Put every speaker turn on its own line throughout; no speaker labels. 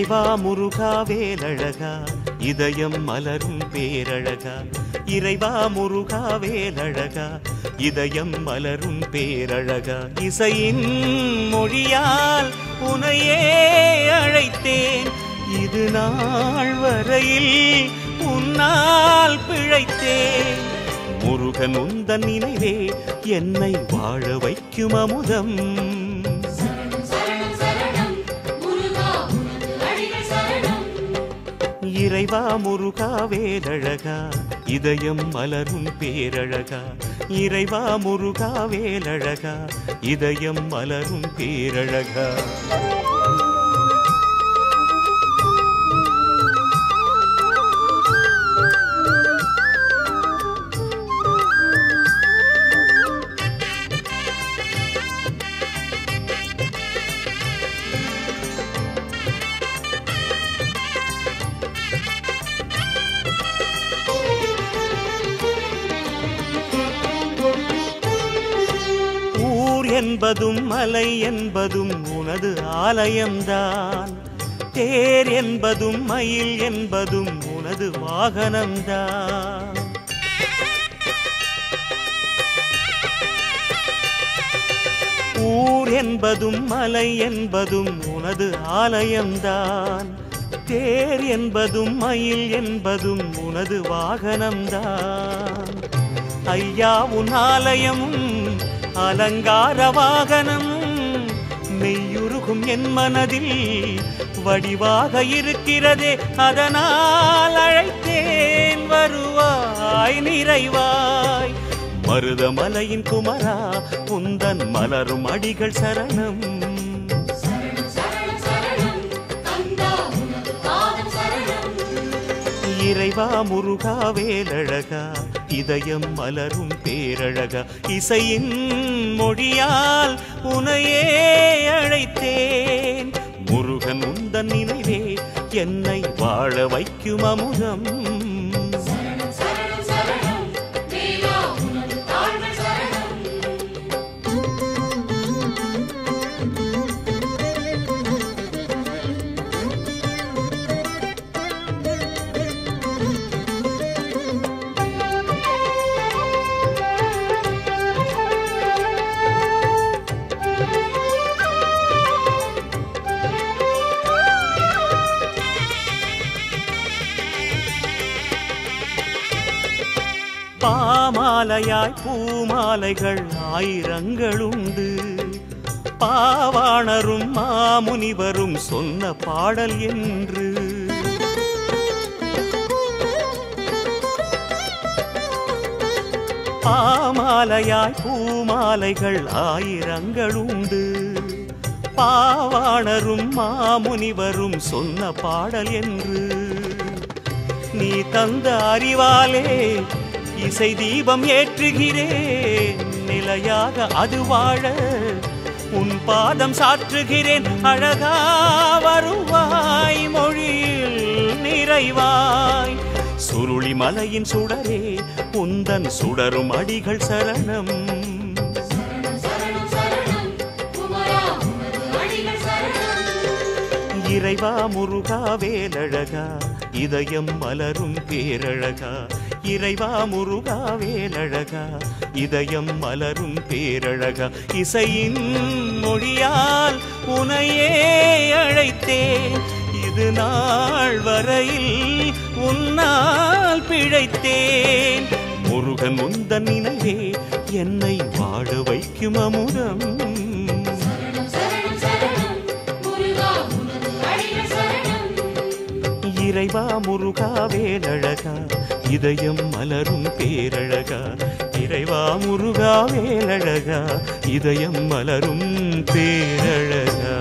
இறைவா முருகா வேலழகா இதயம் மலரும் பேரழகா இறைவா முருகா வேலழகா இதயம் மலரும் பேரழகா இசையின் மொழியால் உனையே அழைத்தேன் இது நாள் வரையில் உன்னால் பிழைத்தேன் முருகன் உந்தன் நினைவே என்னை வாழ வைக்கும் அமுதம் இறைவா முருகா வேலழகா இதயம் மலரும் பேரழகா இறைவா முருகா வேலழகா இதயம் மலரும் பேரழகா என்பதும் மலை என்பதும் உனது ஆலயம்தான் தேர் என்பதும் மயில் என்பதும் உனது வாகனம்தான் ஊர் என்பதும் மலை என்பதும் உனது ஆலயம்தான் தேர் என்பதும் மயில் என்பதும் உனது வாகனம்தான் ஐயா உன் ஆலயமும் அலங்கார வாகனம் மெய்யுருகும் என் மனதில் வடிவாக இருக்கிறதே அதனால் அழைத்தேன் வருவாய் நிறைவாய் மருதமலையின் குமரா உந்தன் மலரும் அடிகள் சரணம் இறைவா முருகா வேலழகா இதயம் மலரும் பேரழகா இசையின் மொழியால் உனையே அழைத்தேன் முருகன் உந்தன் நினைவே என்னை வாழ வைக்கும் அமுதம் பாமாலையாய் பூமாலைகள் ஆயிரங்களுண்டு பாவாணரும் மாமுனிவரும் சொன்ன பாடல் என்று பாமாலையாய் பூமாலைகள் ஆயிரங்களுண்டு பாவாணரும் மாமுனிவரும் சொன்ன பாடல் என்று நீ தந்த அறிவாலே இசை தீபம் ஏற்றுகிறேன் நிலையாக அது வாழ உன் பாதம் சாற்றுகிறேன் அழகா வருவாய் மொழியில் நிறைவாய் சுருளி மலையின் சுடரே உந்தன் சுடரும் அடிகள் சரணம் இறைவா முருகா வேலழகா இதயம் மலரும் பேரழகா இறைவா முருகா வேலழகா இதயம் மலரும் பேரழகா இசையின் மொழியால் உனையே அழைத்தேன் இது நாள் வரையில் உன்னால் பிழைத்தேன் முருகன் உந்தன் நினைவே என்னை வாழ வைக்கும் அமுதம் இறைவா முருகா வேலழகா இதயம் மலரும் பேரழகா இறைவா முருகா வேலழகா இதயம் மலரும் பேரழகா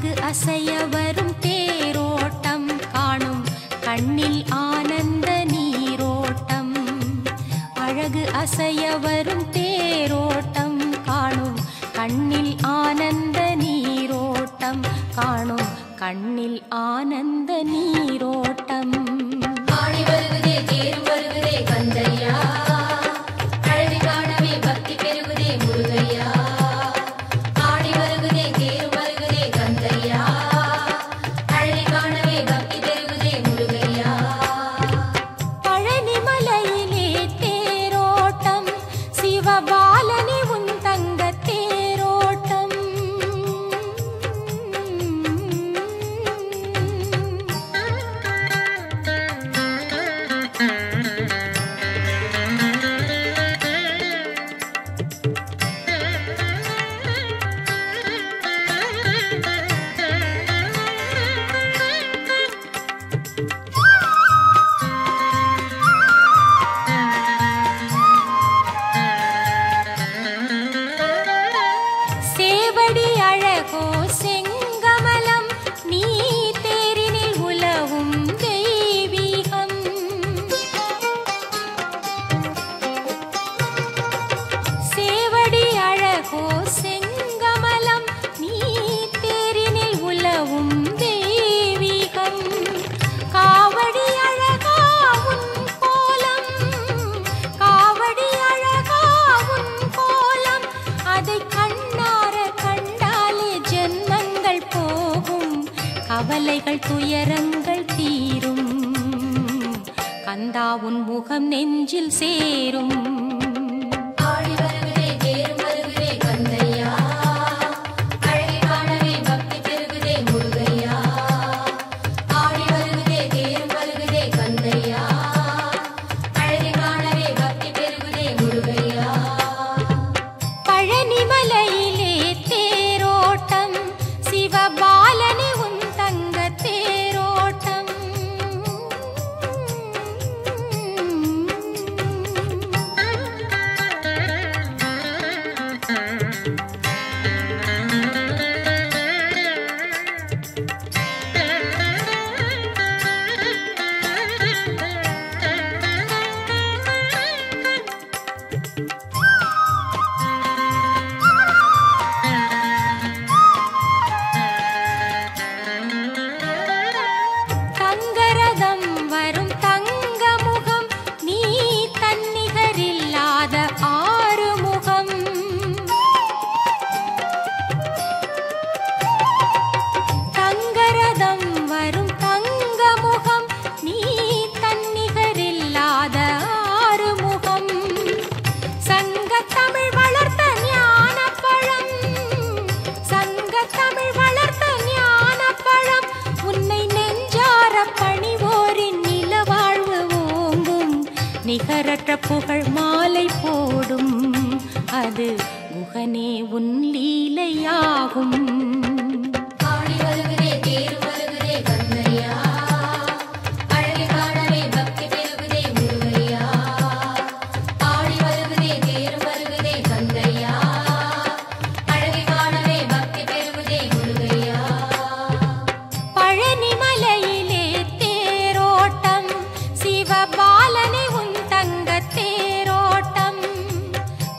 அழகு அசைய வரும் தேரோட்டம் காணும் கண்ணில் ஆனந்த நீரோட்டம். அழகு அசைய வரும் தேரோட்டம் காணும் கண்ணில் ஆனந்த நீரோட்டம் காணும் கண்ணில் ஆனந்த நீரோட்டம்.
ஆடி வருகுதே தேரும் வருகுதே கந்தையா, அழகு காணவே பக்தி பெருகுதே முருகையா. ஆடி வருகுதே தேரும் வருகுதே கந்தையா, அழகு காணவே பக்தி பெருகுதே முருகையா.
பழனி மலையிலே தேரோட்டம் சிவபாலனே உன் தங்க தேரோட்டம். சேவடி அழகோ செங்கமலம் நீ தேரினில் உலவும் தெய்வீகம். சேவடி அழகோ செங்கமலம் நீ தேரினில் உலவும் தெய்வீகம். காவடி அழகா உன் கோலம், காவடி அழகா உன் கோலம், அதை கண்ணார கண்டாலே ஜென்மங்கள் போகும், கவலைகள் துயரங்கள் தீரும், கந்தா உன் முகம் நெஞ்சில் சேரும்.
ஆடி வருகுதே தேரும் வருகுதே கந்தையா, அழகு காணவே பக்தி பெருகுதே முருகையா. ஆடி வருகுதே தேரும் வருகுதே கந்தையா, அழகு காணவே பக்தி பெருகுதே முருகையா.
பழனி மலையிலே தேரோட்டம் சிவபாலனே உன் தங்க தேரோட்டம். தங்கரதம் வரும் தங்க முகம் நீ தன்னிகரில்லாத ஆறுமுகம். தங்கரதம் வரும் தங்க முகம் நீ தன்னிகரில்லாத ஆறுமுகம். சங்கத்தமிழ் வளர்த்த ஞானப்பழம், சங்கத்தமிழ் வளர்த்த ஞானப்பழம், உன்னை நெஞ்சார பணிவோரின் நிலவாழ்வு ஓங்கும், நிகரற்ற புகழ் மாலை போடும், அது குகனே உன் லீலையாகும்.
ஆடி வருகுதே தேரும் வருகுதே கந்தையா, அழகு காணவே பக்தி பெருகுதே முருகையா. ஆடி வருகுதே தேரும் வருகுதே கந்தையா, அழகு காணவே பக்தி பெருகுதே முருகையா.
பழனி மலையிலே தேரோட்டம் சிவபாலனே உன் தங்க தேரோட்டம்.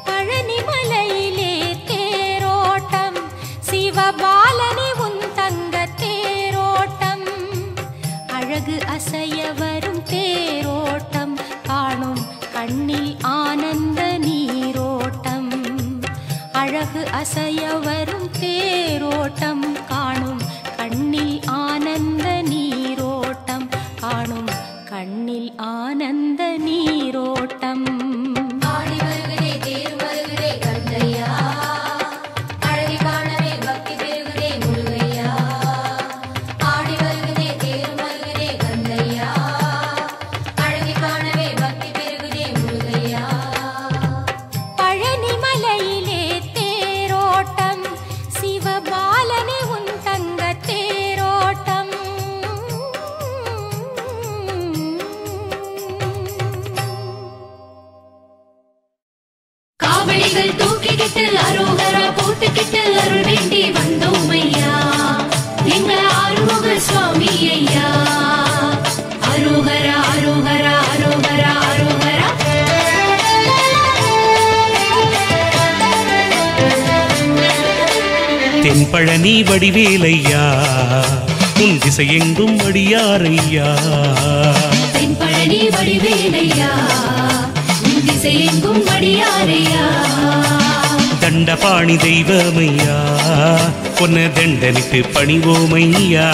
பழனி மலையிலே தேரோட்டம் சிவபாலனே உன் தங்க தேரோட்டம். அழகு அசைய வரும் தேரோட்டம் காணும் கண்ணில் ஆனந்த நீரோட்டம். அழகு அசைய வரும் தேரோட்டம் காணும் கண்ணில் ஆனந்த நீரோட்டம் காணும் கண்ணில் ஆனந்த நீரோட்டம்.
ஆடி வருகுதே தேரும் வருகுதே கந்தையா, அழகு காணவே பக்தி பெருகுதே முருகையா. ஆடி வருகுதே தேரும் வருகுதே கந்தையா, அழகு காணவே பக்தி பெருகுதே முருகையா.
பழனி மலையிலே தேரோட்டம் சிவபாலனே
தென்பழனி வடிவேலையா உன் திசையெங்கும் அடியாரையா.
தென்பழனி வடிவேலையா உன் திசையெங்கும் அடியாரையா.
தண்டபாணி தெய்வமையா பொன்ன தண்டனிட்டு பணிவோமையா.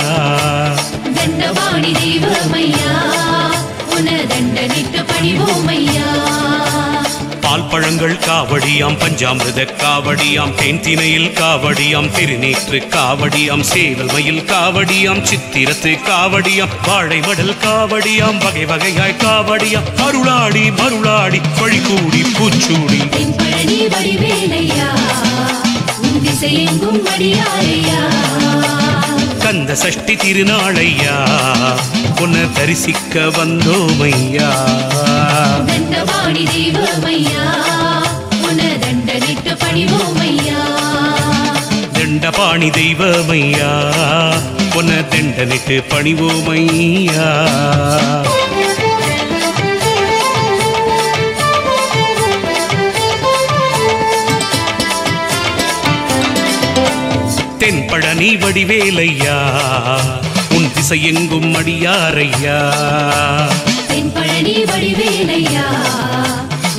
தண்டபாணி தெய்வமையா உன தண்டனிட்டு பணிவோமையா.
பால் பழங்கள் காவடியாம் பஞ்சாமிர்த காவடியாம் தேன் திணையில் காவடியாம் திருநீற்று காவடியாம் சேவல் மயில் காவடியாம் சித்திரத்து காவடியாம் வாழை மடல் காவடியாம் வகை வகையாய் காவடியாம் மருளாடி மருளாடி வழிகூடி பூச்சூடி.
தென்பழனி வடிவேலையா உன் திசையெங்கும் அடியாரையா.
கந்த சஷ்டி திருநாளையா உன்னை தரிசிக்க வந்தோமையா.
தண்டபாணி தெய்வமையா உன தண்டனிட்டு பணிவோமையா.
தண்டபாணி தெய்வமையா உன்னை தண்டனிட்டு பணிவோமையா. தென்பழனி வடிவேலையா உன் திசையெங்கும் அடியாரையா.
தென்பழனி வடிவேலையா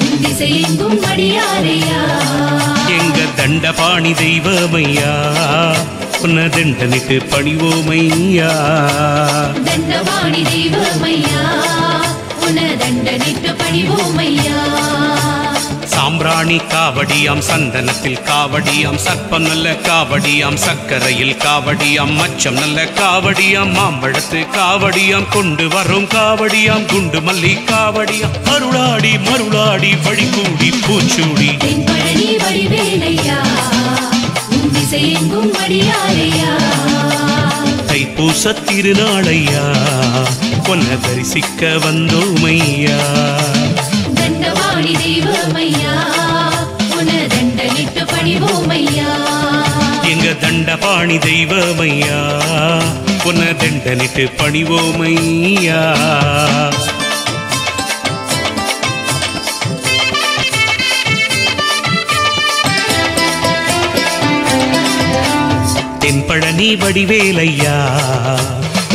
உன் திசையெங்கும் அடியாரையா.
எங்க தண்டபாணி தெய்வமையா உன்னை தண்டனிட்டு பணிவோமையா.
தண்டபாணி தெய்வமையா உன தண்டனிட்டு பணிவோமையா.
சாம்பிராணி காவடியாம் சந்தனத்தில் காவடியாம் சர்ப்பம் நல்ல காவடியாம் சர்க்கரையில் காவடியாம் மச்சம் நல்ல காவடியாம் மாம்பழத்து காவடியாம் கொண்டு வரும் காவடியாம் குண்டு மல்லி காவடியாம் மருளாடி மருளாடி வழிகூடி பூச்சூடி.
தென்பழனி வடிவேலையா உன் திசையெங்கும் அடியாரையா.
தைப்பூச திருநாளையா பொன்ன தரிசிக்க வந்தோமையா.
தண்டபாணி தெய்வமையா உன தண்டனிட்டு பணிவோமையா.
எங்க தண்டபாணி தெய்வமையா உன்னை தண்டனிட்டு பணிவோமையா. தென்பழனி வடிவேலையா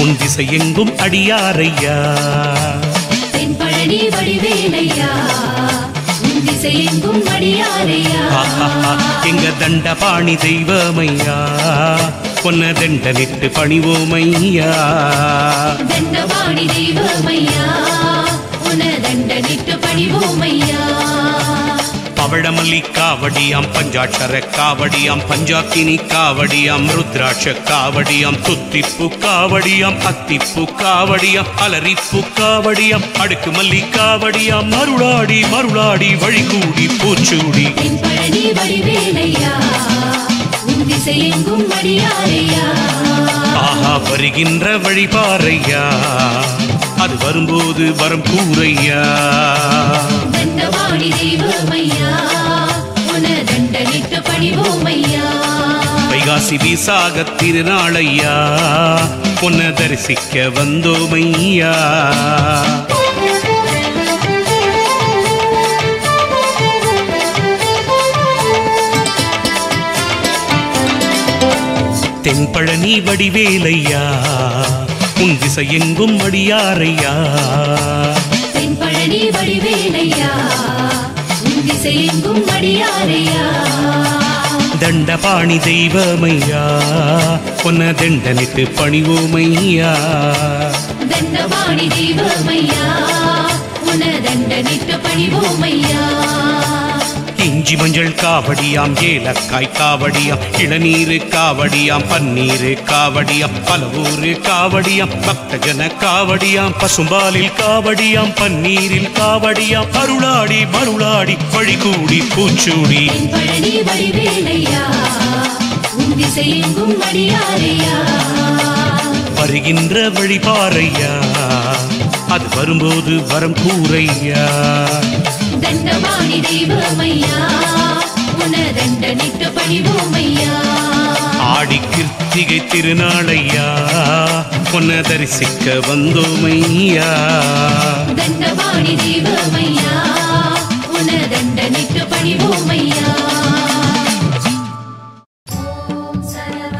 உன் திசையெங்கும் அடியாரையா.
தென்பழனி வடிவேலையா உன் திசையெங்கும் அடியாரையா.
எங்க தண்டபாணி தெய்வமையா உன்னை தண்டனிட்டு பணிவோமையா.
தண்டபாணி தெய்வமையா உன தண்டனிட்டு பணிவோமையா.
பவழமல்லி காவடியாம் பஞ்சாட்சர காவடியாம் பஞ்சாக்கினி காவடியாம் ருத்ராட்ச காவடியாம் துத்திப்பு காவடியாம் அத்திப்பு காவடியாம் அலரிப்பு காவடியாம் அடுக்கு மல்லி காவடியாம் மருளாடி மருளாடி வழிகூடி பூச்சூடி.
தென்பழனி வடிவேலையா உன் திசையெங்கும் அடியாரையா.
ஆஹா வருகின்ற வழிபாரையா அது வரும்போது வரம் கூரையா.
தண்டபாணி தெய்வமையா உன தண்டனிட்டு பணிவோமையா.
வைகாசி விசாக திருநாளையா உன்னை தரிசிக்க வந்தோமையா. தென்பழனி வடிவேலையா உன் திசையெங்கும் அடியாரையா.
தென்பழனி வடிவேலையா உன் திசையெங்கும் அடியாரையா.
தண்டபாணி தெய்வமையா உன்னை தண்டனிட்டு பணிவோமையா.
தண்டபாணி தெய்வமையா உன தண்டனிட்டு பணிவோமையா.
இஞ்சி மஞ்சள் காவடியாம் ஏலக்காய் காவடியாம் இளநீரு காவடியாம் பன்னீரு காவடியாம் பலவூரு காவடியாம் பக்தஜன காவடியாம் பசும்பாலில் காவடியாம் பன்னீரில் காவடியாம் அருளாடி மருளாடி வழிகூடி பூச்சூடி.
தென்பழனி வடிவேலையா உன் திசையெங்கும் அடியாரையா.
வருகின்ற வழிபாரையா அது வரும்போது வரம் கூரையா.
தண்டபாணி தெய்வமையா உன தண்டனிட்டு பணிவோமையா.
ஆடி கிருத்திகை திருநாளையா உன்னை தரிசிக்க வந்தோமையா.
தண்டபாணி தெய்வமையா உன தண்டனிட்டு பணிவோமையா. ஓம் சரவண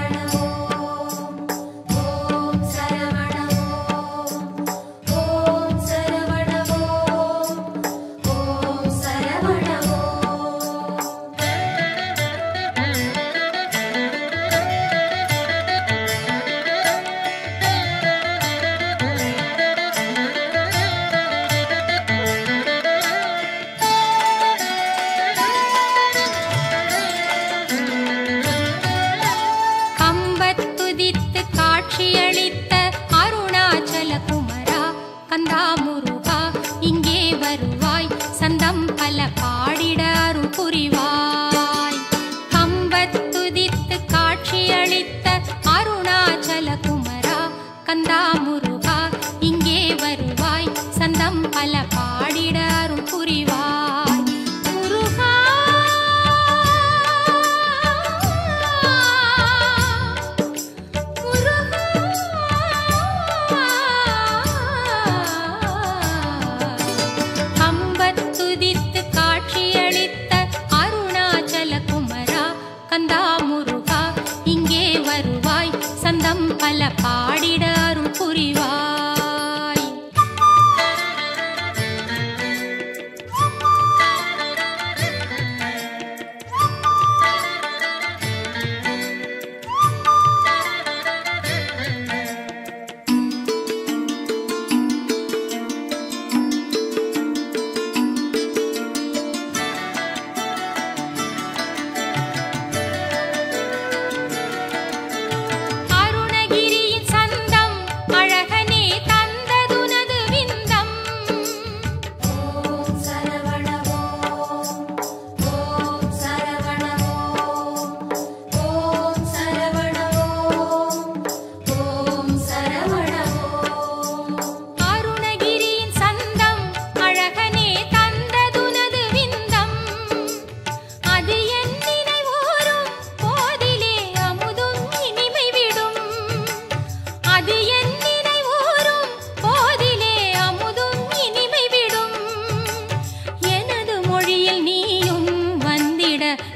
சந்தம் பல பாடிட அருள் புரிவாய்.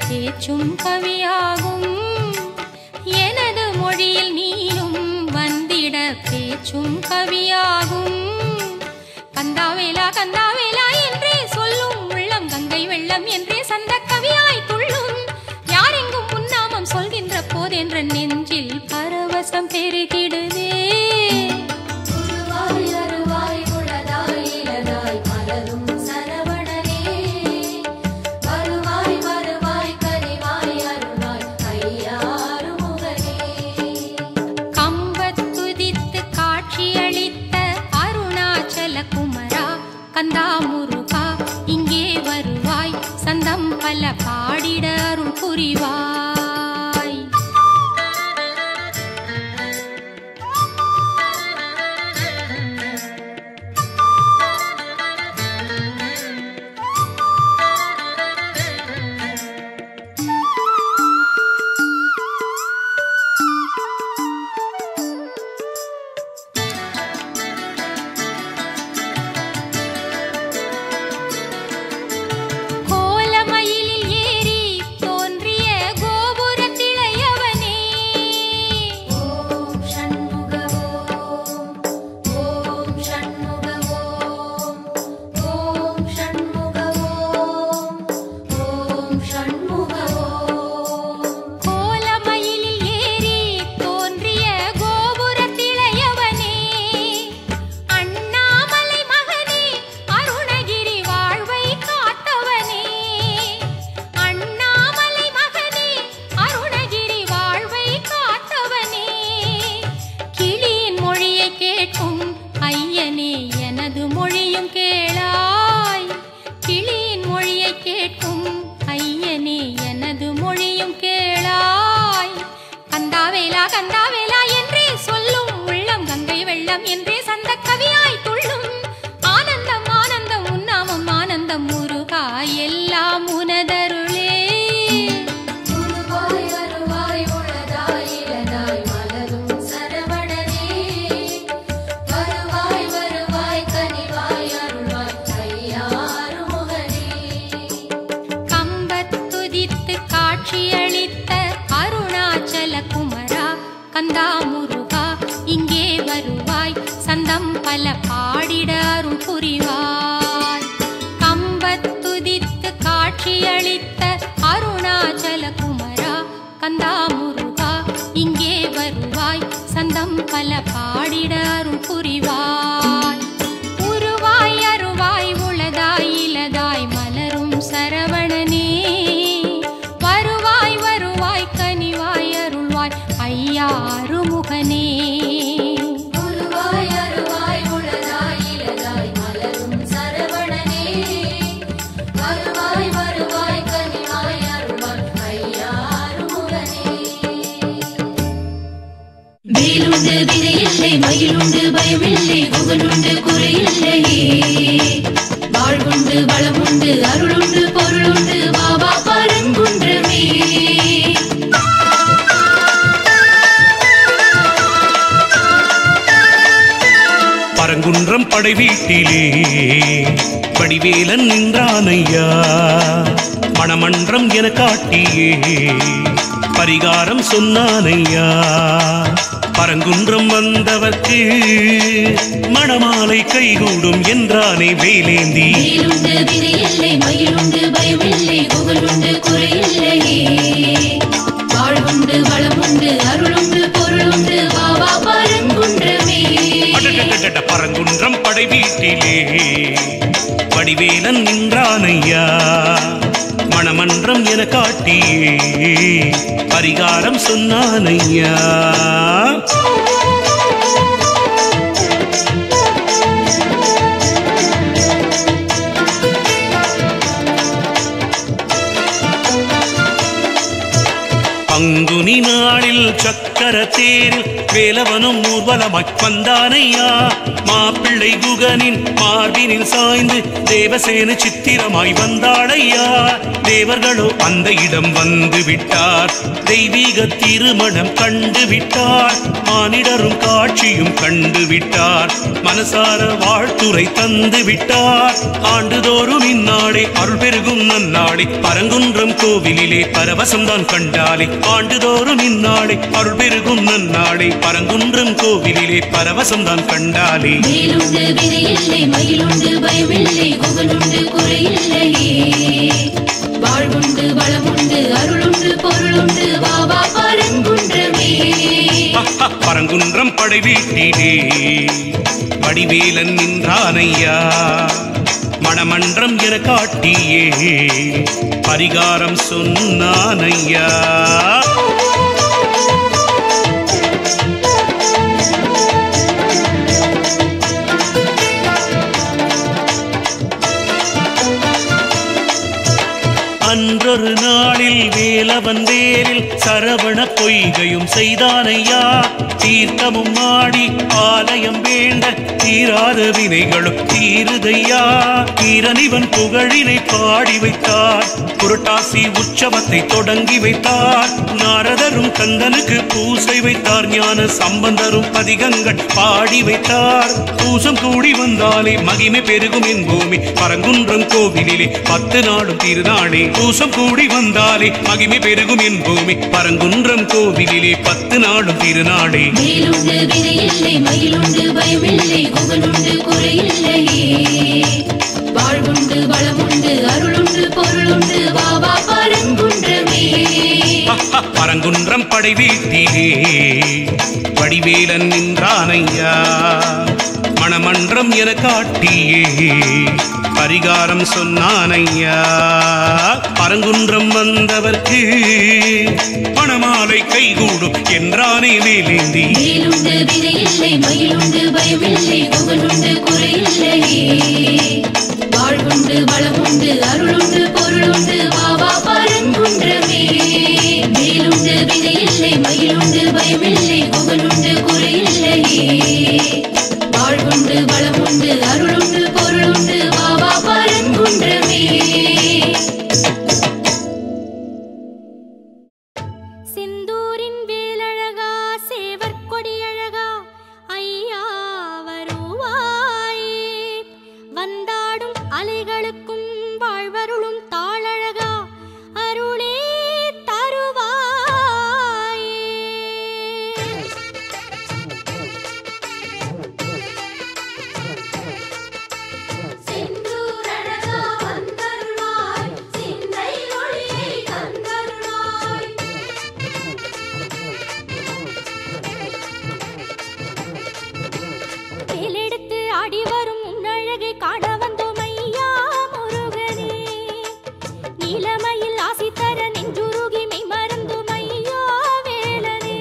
பேச்சும் கவியாகும் எனது மொழியில் நீயும் வந்திட பேச்சும் கவியாகும். கந்தாவேலா கந்தாவேலா என்றே சொல்லும் உள்ளம் கங்கை வெள்ளம் என்றே சந்த கவியாய் துள்ளும். யாரெங்கும் உன்னாமம் சொல்கின்ற போதென்ற நெஞ்சில் பரவசம் பெருகிடுதே. கந்தா முருகா இங்கே வருவாய் சந்தம் பல பாடிட அருள் புரிவாய். கந்தாவேலா என்றே சொல்லும் உள்ளம் கங்கை வெள்ளம் என்றே சந்த கவியாய் துள்ளும். ஆனந்தம் ஆனந்தம் உன்னாமம் ஆனந்தம் முருகா எல்லாம் உனதருளே. கம்பத்துதித்து காட்சியளித்த அருணாச்சல குமரா கந்தா முருகா இங்கே வருவாய் சந்தம் பல பாடிட அருள் புரிவாய். கம்பத்துதித்து காட்சியளித்த அருணாச்சல குமரா கந்தா முருகா இங்கே வருவாய் சந்தம் பல பாடிட அருள் புரிவாய். உருவாய் அருவாய் உளதாய் இலதாய் மலரும் சரவணனே வருவாய் வருவாய் கனிவாய் அருள்வாய் ஐயா அருமுகனே.
உருவாய் அருவாய் உளதாய் இலதாய் மலரும் சரவணனே வருவாய் வருவாய் கனிவாய் அருள்வாய் ஐயா அருமுகனே. வேலுண்டு வினையில்லை மயிலுண்டு பயமில்லை புகழுண்டு குறையில்லையே வாழ்வுண்டு வளமுண்டு அருளுண்டு பொருளுண்டு பாபா பரங்குன்றமே.
பரங்குன்றம் படை வீட்டிலே வடிவேலன் நின்றானையா மணமன்றம் என காட்டியே பரிகாரம் சொன்னானையா. பரங்குன்றம் வந்தவர்க்கு மணமாலை கைகூடும் என்றானே வேலேந்தி.
வேலுண்டு விதையில்லை மயிலுண்டு பயமில்லை புகழுண்டு குறையில்லையே. வாழ்வுண்டு வளமுண்டு அருளுண்டு பொருளுண்டு வாவா பரங்குன்றமே.
பரங்குன்றம் படை வீட்டிலே வடிவேலன் நின்றானையா. மணமன்றம் என காட்டியே பரிகாரம் சொன்னானையா. பங்குனி நாளில் சக்கர தேரில் வேலவனும் ஊர்வலமாய் வந்தானையா. மாப்பிள்ளை குகனின் மார்பினில் சாய்ந்து தேவசேன சித்திரமாய் வந்தாளையா. தேவர்களோ அந்த இடம் வந்து விட்டார், தெய்வீக திருமணம் கண்டு விட்டார். மானிடரும் காட்சியும் கண்டு விட்டார், மனசார வாழ்த்துரை தந்து விட்டார். ஆண்டுதோறும் இந்நாளே அருள் பெருகும் நன்னாளே, பரங்குன்றம் கோவிலிலே பரவசம்தான் கண்டாலே. ஆண்டுதோறும் இந்நாளே அருள் பெருகும் நன்னாளே, பரங்குன்றம் கோவிலிலே பரவசம்தான் கண்டாலே.
வேலுண்டு விதையில்லை மயிலுண்டு பயமில்லை புகழுண்டு குறையில்லையே. வாழ்வுண்டு வளமுண்டு அருளுண்டு பொருளுண்டு வாவா பரங்குன்றமே.
பரங்குன்றம் படை வீட்டிலே வடிவேலன் நின்றானையா. மணமன்றம் என காட்டியே பரிகாரம் சொன்னானையா. அன்றொரு நாளில் வேலவன் வேலில் சரவண பொய்கையும் செய்தானையா. தீர்த்தமும் ஆடி ஆலயம் வேண்ட தீராத வினைகளும் தீருதையா. ஈரனிவன் புகழினை பாடி வைத்தார், புரட்டாசி உற்சவத்தை தொடங்கி வைத்தார். நாரதரும் கந்தனுக்கு பூசை வைத்தார், ஞான சம்பந்தரும் பதிகங்கள் பாடி வைத்தார். பூசம் கூடி வந்தாலே மகிமை பெருகும் என் பூமி பரங்குன்றம் கோவிலிலே 10 நாளும் திருநாளே. பூசம் கூடி வந்தாலே மகிமை பெருகும் என் பூமி பரங்குன்றம் கோவிலிலே 10 நாளும் திருநாளே.
வேலுண்டு விதையில்லை மயிலுண்டு பயமில்லை புகழுண்டு குறையில்லையே. வாழ்வுண்டு வளமுண்டு அருளுண்டு பொருளுண்டு வாவா பரங்குன்றமே.
பரங்குன்றம் படை வீட்டிலே வடிவேலன் நின்றானையா. மணமன்றம் என காட்டியே பரிகாரம் சொன்னானையா. பரங்குன்றம் வந்தவர்க்கு மணமாலை கைகூடும் என்றானே வேலேந்தி.
வேலுண்டு விதையில்லை மயிலுண்டு பயமில்லை புகழுண்டு குறையில்லையே. வாழ்வுண்டு வளமுண்டு அருளுண்டு பொருளுண்டு வாவா பரங்குன்றமே. வேலுண்டு விதையில்லை மயிலுண்டு பயமில்லை புகழுண்டு குறையில்லையே. வாழ்வுண்டு வளமுண்டு அருளுண்டு பொருளுண்டு வாவா பரங்குன்றமே.
செந்தூரின் வேலழகா சேவற்கொடி அழகா ஐயா வருவாயே. வந்தாடும் அலைகளுக்கும் வாழ்வருளும் தாளழகா அருளே தருவாயே.
செந்தூரழகா வந்தருளாய் சிந்தை ஒளியை தந்தருளாய்.
வேலெடுத்து ஆடி வரும் உன்னழகை காண வந்தோம் ஐயா முருகனே. நீலமயில் ஆசி தர நெஞ்சுருகி மெய் மறந்தோம் ஐயா வேலனே.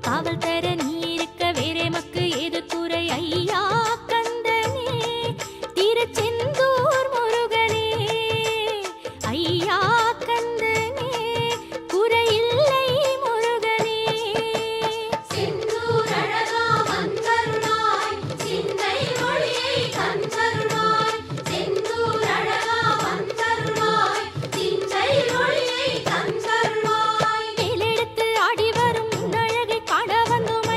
காவல் தர நீ இருக்க வேறே மக்கு ஏது குறை ஐயா கந்தனே. திருச்செந்தூர் முருகனே ஐயா கந்தனே குறையில்லை முருகனே.
செந்தூரழகா வந்தருளாய் சிந்தை ஒளியை தந்தருளாய். செந்தூரழகா வந்தருளாய் சிந்தை ஒளியை தந்தருளாய்.
வேலெடுத்து ஆடி வரும் உன்னழகை காண வந்தோம்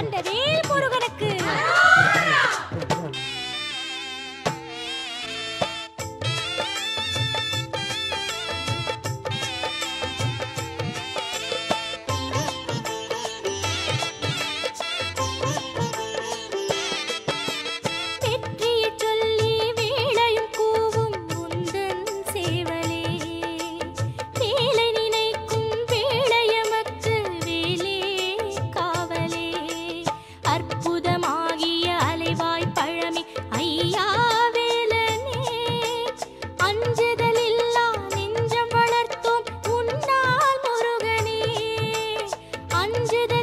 கண்டவேல் முருகனுக்கு. அஞ்சுதல்